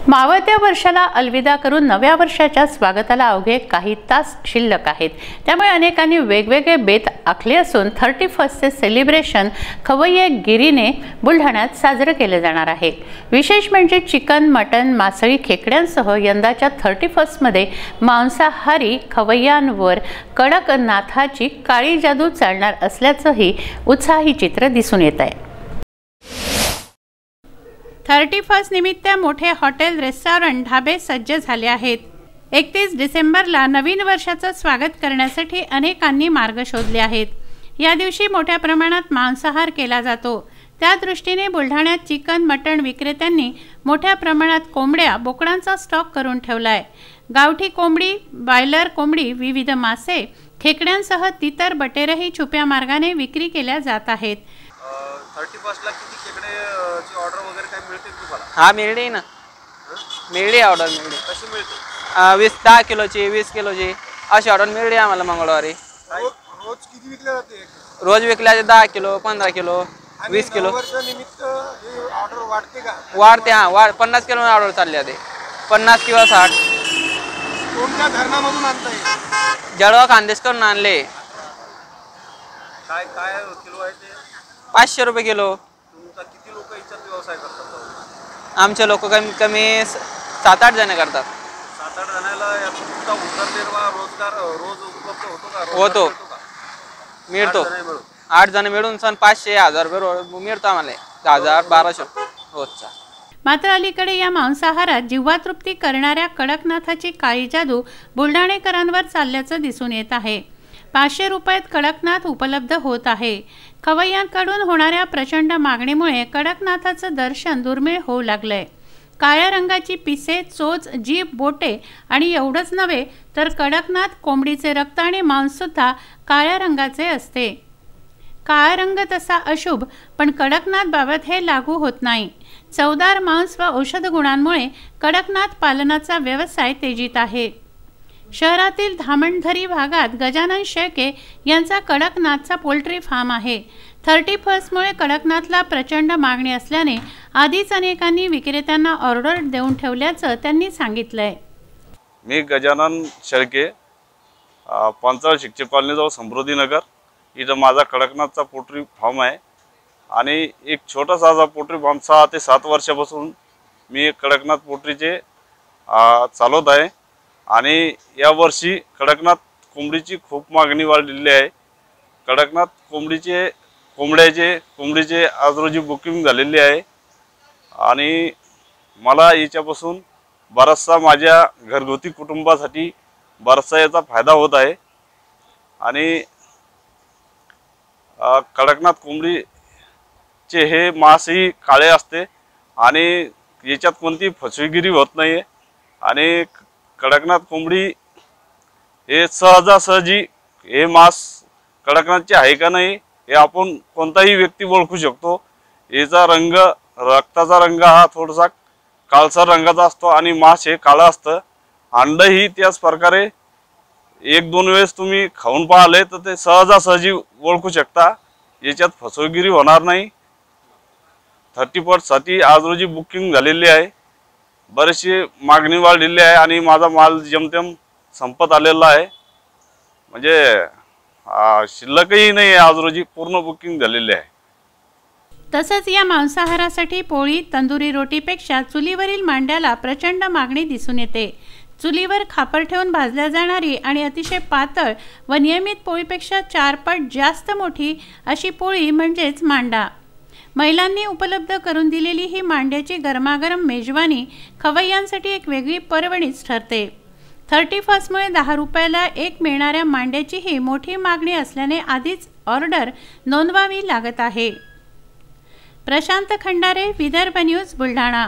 मावळत्या वर्षाला अलविदा करून नव्या वर्षाच्या स्वागताला अवघे काही तास शिल्लक आहेत। त्यामुळे अनेकांनी वेगवेगळे बेत आखले असून 31 चे सेलिब्रेशन खवय्ये गिरीने बुलढाण्यात साजरे केले जाणार आहे। विशेष म्हणजे चिकन, मटन, मासळी, खेकड्यांसह यंदाच्या 31 मध्ये मांसाहारी खवय्यांवर कडकनाथाची काळी जादू चालणार असल्याचंही उत्साही चित्र दिसून येत आहे। 31 निमित्त मोठे हॉटेल, रेस्टॉरंट, ढाबे सज्ज झाले आहेत। 31 डिसेंबरला नवीन वर्षाचं स्वागत करण्यासाठी अनेकांनी मार्ग शोधले आहेत। या दिवशी मोठ्या प्रमाणात मांसाहार केला जातो। त्या दृष्टीने बुलढाण्यात चिकन, मटण विक्रेत्यांनी मोठ्या प्रमाणात कोंबड्या, बोकडांचा स्टॉक करून ठेवलाय। गावठी कोंबडी, बॉयलर कोंबडी, विविध मासे, खेकड्यांसह तितर बटेरही छुप्या मार्गाने विक्री केल्या जात आहेत। 31 ला किती खेकड्याची ऑर्डर वगैरे काय मिळते तुम्हाला? हां, मिळली ना, मिळली ऑर्डर मिळली। कशी मिळते? 10 किलोची, 20 किलोची अशी ऑर्डर मिळली आम्हाला मंगळवारी। रोज किती विकले जाते? रोज विकल्याचे 10 किलो, 15 किलो, 20 किलो। वर्षानिमित्त ही ऑर्डर वाढते का? वाढते, हां, 50 किलो ऑर्डर चालली आहे, 50 किंवा 60। कोणत्या धरणामधून आणताय? जळगाव खानदेशकडून आणले। काय काय किलो आहे ते? 500 रुपये किलो। तुमचा किती लोक याच्यात व्यवसाय करतात? आमचे लोक कमीत कमी 7-8 जण करतात। 7-8 जणांना तुमचा उदरनिर्वाह रोजगार रोज उपलब्ध होतो का? होतो, मिळतो। 8 जण मिळून 500-1000 रुपये मिळतो आम्हाला, 1000-1200 रोजचा। मात्र अलीकडे या मांसाहारात जीवातृप्ती करणाऱ्या कडकनाथाची काळी जादू बुलढाणेकरांवर चालल्याचं दिसून येत आहे। 500 रुपयात कडकनाथ उपलब्ध होत आहे। खवय्यांकडून होणाऱ्या प्रचंड मागणीमुळे कडकनाथाचं दर्शन दुर्मिळ होऊ लागलंय। काळ्या रंगाची पिसे, चोच, जीभ, बोटे आणि एवढंच नव्हे तर कडकनाथ कोंबडीचे रक्त आणि मांस सुद्धा काळ्या रंगाचे असते। काळा रंग तसा अशुभ, पण कडकनाथ बाबत हे लागू होत नाही। चवदार मांस व औषध गुणांमुळे कडकनाथ पालनाचा व्यवसाय तेजीत आहे। शहरातील धामणधरी भागात गजानन शेळके यांचा कडकनाथचा पोल्ट्री फार्म आहे। 31 मुळे कडकनाथला प्रचंड मागणी असल्याने आधीच अनेकांनी विक्रेत्यांना ऑर्डर देऊन ठेवल्याचं त्यांनी सांगितलंय। मी गजानन शेळके, पंचाळ शिक्षे कॉलनीजवळ समृद्धी नगर इथं माझा कडकनाथचा पोल्ट्री फार्म आहे। आणि एक छोटासा असा पोल्ट्री फार्म 6 ते 7 वर्षापासून मी कडकनाथ पोल्ट्रीचे चालवत आहे। आणि या वर्षी कडकनाथ कोंबडीची खूप मागणी वाढलेली आहे। कडकनाथ कोंबडीचे आज रोजी बुकिंग झालेली आहे। आणि मला याच्यापासून बराचसा माझ्या घरगुती कुटुंबासाठी बराचसा याचा फायदा होत आहे। आणि कडकनाथ कोंबडीचे हे मांसही काळे असते आणि याच्यात कोणती फसवेगिरी होत नाही। आणि कडकनाथ कोंबडी हे सहजासहजी हे मांस कडकनाथचे आहे का नाही हे आपण कोणताही व्यक्ती ओळखू शकतो। याचा रंग, रक्ताचा रंग हा थोडासा काळसर रंगाचा असतो आणि मांस हे काळं असतं। अंडही त्याच प्रकारे 1-2 वेळेस तुम्ही खाऊन पाहिले तर ते सहजासहजी ओळखू शकता, याच्यात फसवेगिरी होणार नाही। 31 साठी आज रोजी बुकिंग झालेली आहे। बरीचशी मागणी वाढलेली आहे आणि माझा माल जमतेम संपत आलेला आहे। म्हणजे शिल्लकही नाही, आज रोजी पूर्ण बुकिंग झालेली आहे। तसंच या मांसाहारासाठी पोळी, तंदुरी रोटीपेक्षा चुलीवरील मांड्याला प्रचंड मागणी दिसून येते। चुलीवर खापर ठेवून भाजल्या जाणारी आणि अतिशय पातळ व नियमित पोळीपेक्षा 4 पट जास्त मोठी अशी पोळी म्हणजेच मांडा। महिलांनी उपलब्ध करून दिलेली ही मांड्याची गरमागरम मेजवानी खवय्यांसाठी एक वेगळी पर्वणीच ठरते। 31 मुळे 10 रुपयाला एक मिळणाऱ्या मांड्याची ही मोठी मागणी असल्याने आधीच ऑर्डर नोंदवावी लागत आहे। प्रशांत खंडारे, विदर्भ न्यूज, बुलढाणा।